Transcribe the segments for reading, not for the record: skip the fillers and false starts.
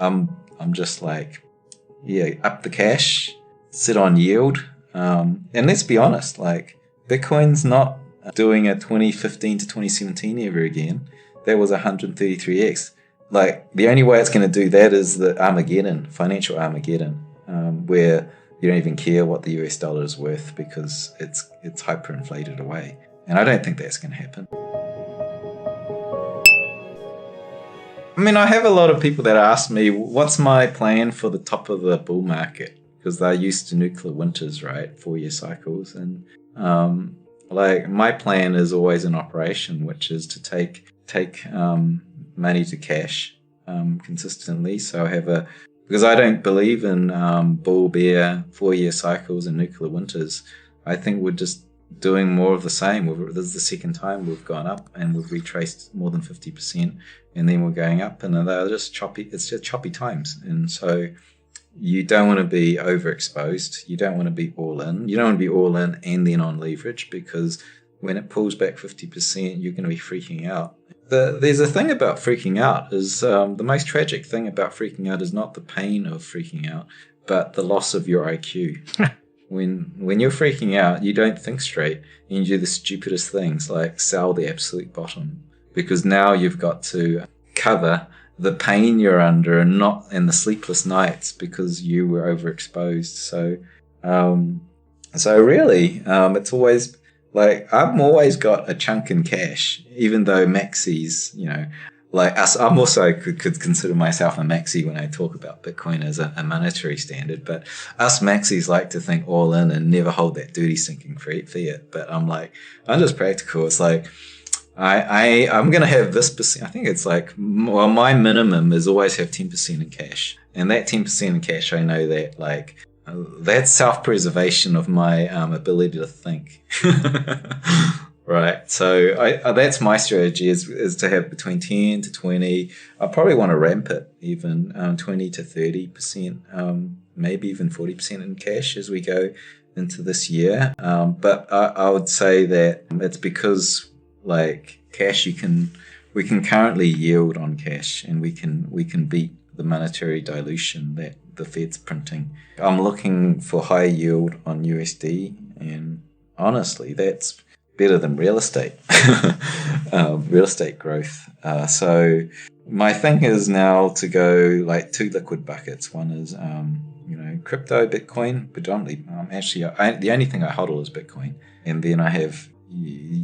I'm just like, yeah, up the cash, sit on yield. And let's be honest, like Bitcoin's not doing a 2015 to 2017 ever again. That was 133x. Like the only way it's going to do that is the Armageddon, financial Armageddon, where you don't even care what the US dollar is worth because it's hyperinflated away. And I don't think that's going to happen. I mean, I have a lot of people that ask me, what's my plan for the top of the bull market? Because they're used to nuclear winters, right? 4-year cycles. And like my plan is always in operation, which is to take money to cash consistently. So I have because I don't believe in bull, bear, 4-year cycles and nuclear winters. I think we're just doing more of the same. This is the second time we've gone up and we've retraced more than 50%, and then we're going up, and they're just choppy. It's just choppy times, and so you don't want to be overexposed. You don't want to be all in. You don't want to be all in and then on leverage, because when it pulls back 50%, you're going to be freaking out. There's a thing about freaking out is the most tragic thing about freaking out is not the pain of freaking out, but the loss of your IQ. When you're freaking out, you don't think straight, and you do the stupidest things like sell the absolute bottom, because now you've got to cover the pain you're under and the sleepless nights because you were overexposed. So really, it's always like I've always got a chunk in cash, even though maxis, like us, I'm also could consider myself a maxi when I talk about Bitcoin as a monetary standard, but us maxis like to think all in and never hold that dirty sinking fiat. But I'm just practical. It's like I'm going to have this percent. I think it's like, well, my minimum is always have 10% in cash, and that 10% in cash, I know that like that's self-preservation of my ability to think. Right, so that's my strategy is to have between 10 to 20. I probably want to ramp it even 20 to 30%, maybe even 40% in cash as we go into this year. But I would say that it's because like cash, we can currently yield on cash, and we can beat the monetary dilution that the Fed's printing. I'm looking for high yield on USD, and honestly, that's better than real estate, real estate growth. So my thing is now to go like 2 liquid buckets. One is, crypto, Bitcoin, predominantly. The only thing I hodl is Bitcoin. And then I have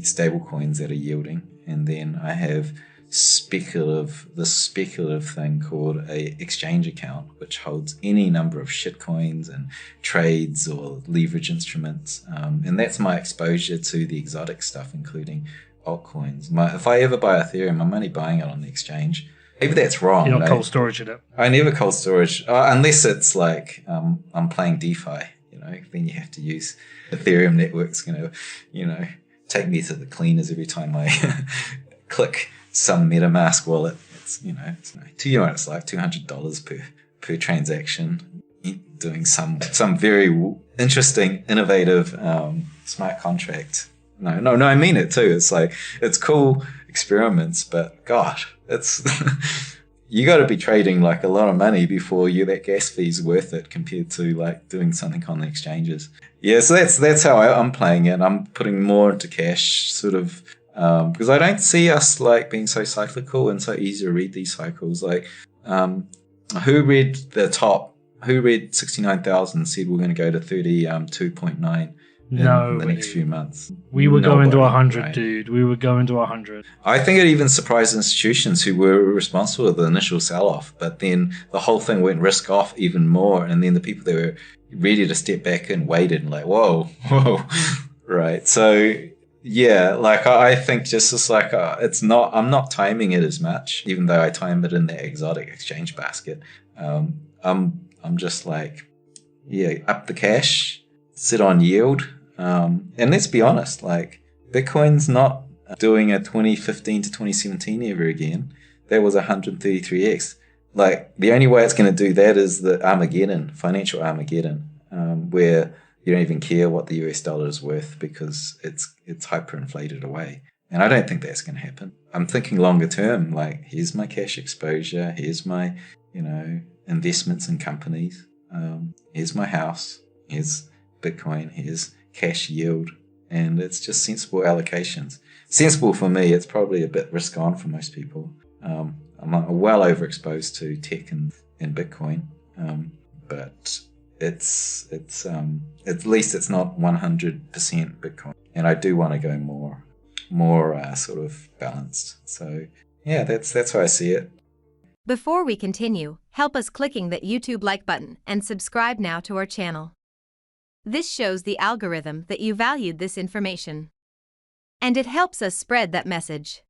stable coins that are yielding. And then I have the speculative thing called a exchange account, which holds any number of shit coins and trades or leverage instruments, and that's my exposure to the exotic stuff, including altcoins. If I ever buy Ethereum, I'm only buying it on the exchange. Maybe that's wrong. You're not cold storage it. I never cold storage unless it's like I'm playing DeFi. Then you have to use Ethereum networks. Take me to the cleaners every time I click some MetaMask wallet. It's what it's like, $200 per transaction, doing some very interesting, innovative smart contract. No, I mean it too. It's like, it's cool experiments, but gosh, it's you got to be trading like a lot of money before that gas fee's worth it compared to like doing something on the exchanges. Yeah, so that's how I'm playing it. I'm putting more into cash, sort of. Because I don't see us like being so cyclical and so easy to read these cycles. Like, who read the top? Who read 69,000 said we're going to go to 32.9 in the next few months? We were going to 100, right? Dude. We were going to 100. I think it even surprised institutions who were responsible for the initial sell-off, but then the whole thing went risk off even more, and then the people that were ready to step back and waited and like, whoa, right? So. Yeah, like I think just as like I'm not timing it as much, even though I time it in the exotic exchange basket. I'm just like, yeah, up the cash, sit on yield, and let's be honest, like Bitcoin's not doing a 2015 to 2017 ever again. That was 133x. Like the only way it's going to do that is the Armageddon, financial Armageddon, where you don't even care what the US dollar is worth because it's hyperinflated away. And I don't think that's going to happen. I'm thinking longer term, like here's my cash exposure, here's my investments in companies. Here's my house. Here's Bitcoin. Here's cash yield. And it's just sensible allocations. Sensible for me. It's probably a bit risk on for most people. I'm well overexposed to tech and Bitcoin. But it's at least it's not 100% Bitcoin. And I do want to go more sort of balanced. So yeah, that's how I see it. Before we continue, help us clicking that YouTube like button and subscribe now to our channel. This shows the algorithm that you valued this information. And it helps us spread that message.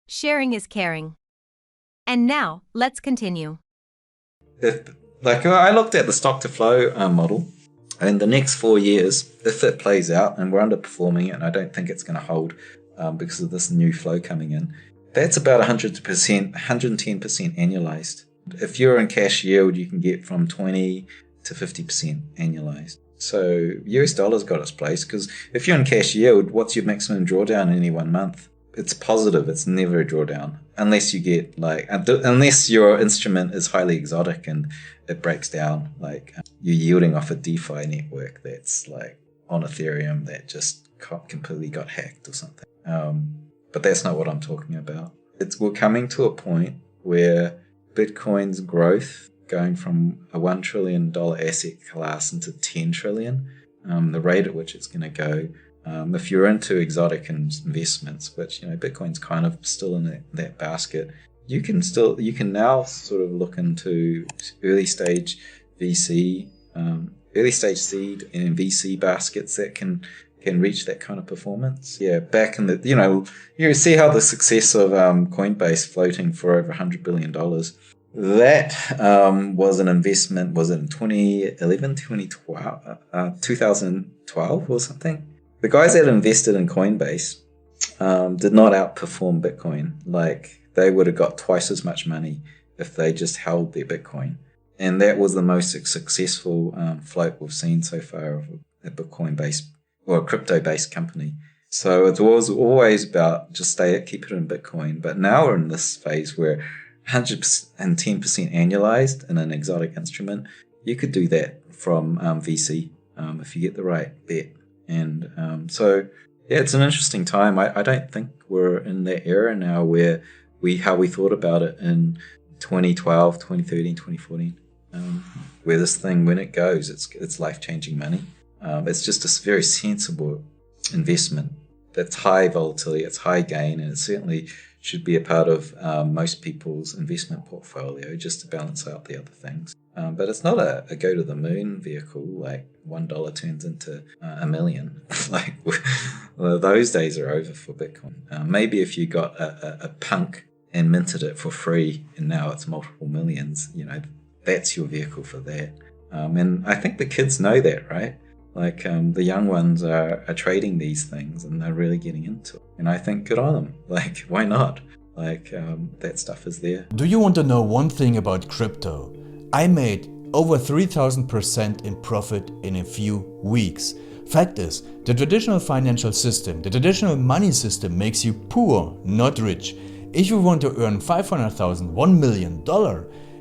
Sharing is caring. And now, let's continue. I looked at the stock to flow model, and the next 4 years, if it plays out and we're underperforming it, and I don't think it's going to hold because of this new flow coming in, that's about 110% annualized. If you're in cash yield, you can get from 20 to 50% annualized. So US dollar's got its place, because if you're in cash yield, what's your maximum drawdown in any 1 month? It's positive. It's never a drawdown unless you get unless your instrument is highly exotic and it breaks down, you're yielding off a DeFi network that's on Ethereum that just completely got hacked or something. But that's not what I'm talking about. We're coming to a point where Bitcoin's growth going from a $1 trillion asset class into 10 trillion, the rate at which it's going to go. If you're into exotic investments, which Bitcoin's kind of still in that basket, you can now sort of look into early stage VC, early stage seed and VC baskets that can reach that kind of performance. Yeah, back in you see how the success of Coinbase floating for over $100 billion. That was an investment. Was it in 2011, 2012 or something? The guys that invested in Coinbase did not outperform Bitcoin. They would have got twice as much money if they just held their Bitcoin. And that was the most successful float we've seen so far of a Bitcoin-based or a crypto-based company. So it was always about just keep it in Bitcoin. But now we're in this phase where 110% annualized in an exotic instrument, you could do that from VC if you get the right bet. And so, yeah, it's an interesting time. I don't think we're in that era now where how we thought about it in 2012, 2013, 2014, where this thing, when it goes, it's life-changing money. It's just a very sensible investment that's high volatility, it's high gain, and it certainly should be a part of most people's investment portfolio just to balance out the other things. But it's not a go to the moon vehicle, like $1 turns into $1 million. Those days are over for Bitcoin. Maybe if you got a punk and minted it for free and now it's multiple millions, that's your vehicle for that. And I think the kids know that, right? The young ones are trading these things and they're really getting into it. And I think good on them. Why not? That stuff is there. Do you want to know one thing about crypto? I made over 3,000% in profit in a few weeks. Fact is, the traditional financial system, the traditional money system makes you poor, not rich. If you want to earn $500,000, $1 million,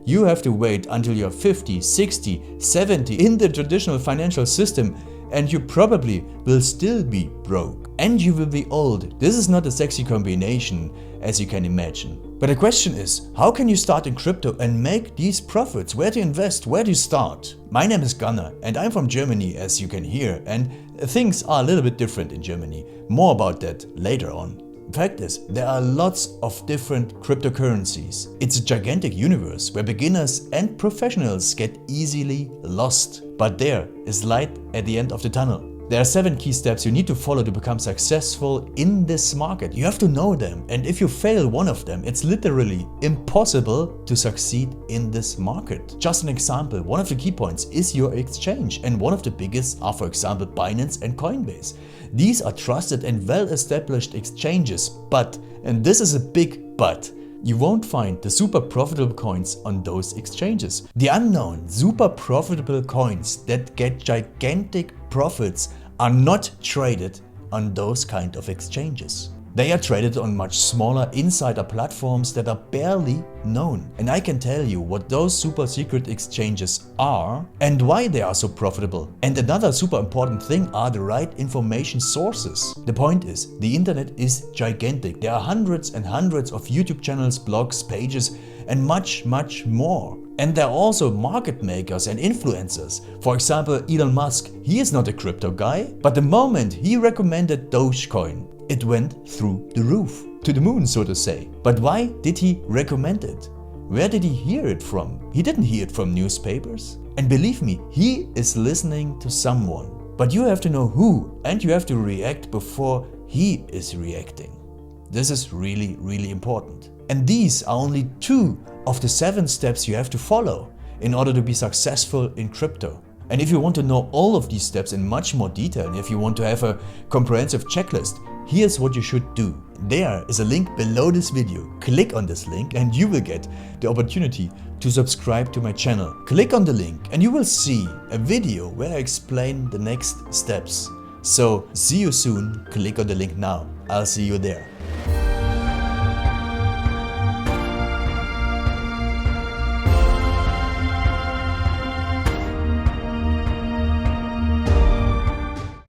you have to wait until you're 50, 60, 70 in the traditional financial system, and you probably will still be broke. And you will be old. This is not a sexy combination, as you can imagine. But the question is, how can you start in crypto and make these profits? Where to invest? Where to start? My name is Gunnar and I'm from Germany, as you can hear, and things are a little bit different in Germany. More about that later on. Fact is, there are lots of different cryptocurrencies. It's a gigantic universe where beginners and professionals get easily lost. But there is light at the end of the tunnel. There are 7 key steps you need to follow to become successful in this market. You have to know them, and if you fail one of them, it's literally impossible to succeed in this market. Just an example, one of the key points is your exchange, and one of the biggest are, for example, Binance and Coinbase. These are trusted and well-established exchanges, but, and this is a big but, you won't find the super profitable coins on those exchanges. The unknown super profitable coins that get gigantic profits are not traded on those kind of exchanges. They are traded on much smaller insider platforms that are barely known. And I can tell you what those super secret exchanges are and why they are so profitable. And another super important thing are the right information sources. The point is, the internet is gigantic. There are hundreds and hundreds of YouTube channels, blogs, pages, and much more. And there are also market makers and influencers. For example, Elon Musk, he is not a crypto guy, but the moment he recommended Dogecoin, it went through the roof, to the moon, so to say. But why did he recommend it? Where did he hear it from? He didn't hear it from newspapers. And believe me, he is listening to someone. But you have to know who, and you have to react before he is reacting. This is really, really important. And these are only 2 of the 7 steps you have to follow in order to be successful in crypto. And if you want to know all of these steps in much more detail, and if you want to have a comprehensive checklist, here's what you should do. There is a link below this video. Click on this link and you will get the opportunity to subscribe to my channel. Click on the link and you will see a video where I explain the next steps. So see you soon. Click on the link now. I'll see you there.